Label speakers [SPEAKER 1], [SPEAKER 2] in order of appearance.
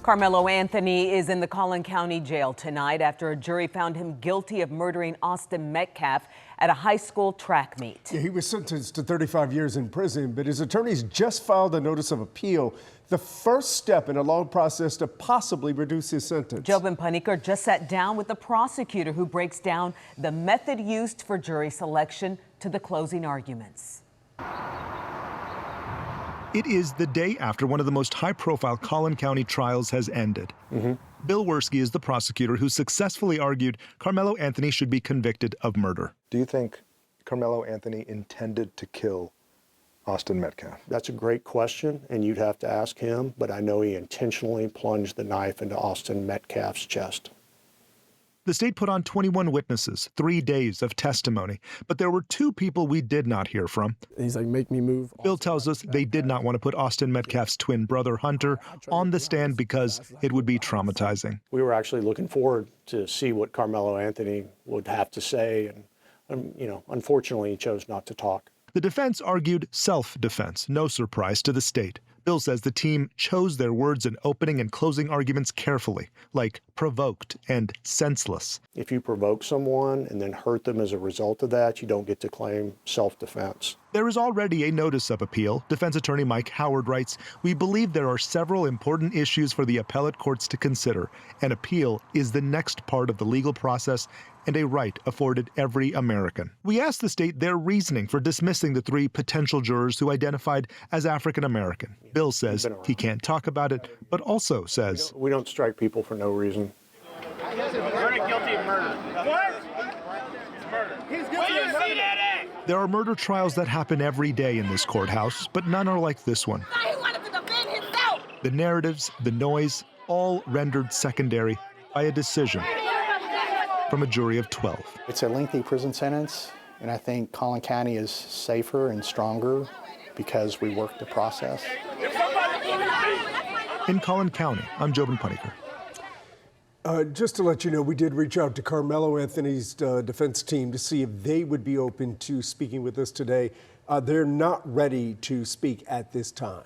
[SPEAKER 1] Karmelo Anthony is in the Collin County jail tonight after a jury found him guilty of murdering Austin Metcalf at a high school track meet.
[SPEAKER 2] Yeah, he was sentenced to 35 years in prison, but his attorneys just filed a notice of appeal, the first step in a long process to possibly reduce his sentence.
[SPEAKER 1] Jobin Paniker just sat down with the prosecutor who breaks down the method used for jury selection to the closing arguments.
[SPEAKER 3] It is the day after one of the most high-profile Collin County trials has ended. Bill Wirskye is the prosecutor who successfully argued Karmelo Anthony should be convicted of murder.
[SPEAKER 4] Do you think Karmelo Anthony intended to kill Austin Metcalf?
[SPEAKER 5] That's a great question, and you'd have to ask him, but I know he intentionally plunged the knife into Austin Metcalf's chest.
[SPEAKER 3] The state put on 21 witnesses, 3 days of testimony, but there were 2 people we did not hear from.
[SPEAKER 6] He's like, make me move.
[SPEAKER 3] Bill tells us they did not want to put Austin Metcalf's twin brother, Hunter, on the stand because it would be traumatizing.
[SPEAKER 5] We were actually looking forward to see what Karmelo Anthony would have to say, and unfortunately, he chose not to talk.
[SPEAKER 3] The defense argued self-defense, no surprise to the state. Bill says the team chose their words in opening and closing arguments carefully, like provoked and senseless.
[SPEAKER 5] If you provoke someone and then hurt them as a result of that, you don't get to claim self-defense.
[SPEAKER 3] There is already a notice of appeal. Defense attorney Mike Howard writes, "We believe there are several important issues for the appellate courts to consider. An appeal is the next part of the legal process and a right afforded every American." We asked the state their reasoning for dismissing the 3 potential jurors who identified as African American. Bill says he can't talk about it, but also says,
[SPEAKER 5] We don't strike people for no reason.
[SPEAKER 7] Verdict guilty of murder. What? Murder. He's guilty of murder.
[SPEAKER 3] there are murder trials that happen every day in this courthouse, but none are like this one.
[SPEAKER 8] He wanted to defend himself.
[SPEAKER 3] The narratives, the noise, all rendered secondary by a decision from a jury of 12.
[SPEAKER 9] It's a lengthy prison sentence, and I think Collin County is safer and stronger because we worked the process.
[SPEAKER 3] In Collin County, I'm Jobin Paniker.
[SPEAKER 2] Just to let you know, we did reach out to Karmelo Anthony's defense team to see if they would be open to speaking with us today. They're not ready to speak at this time.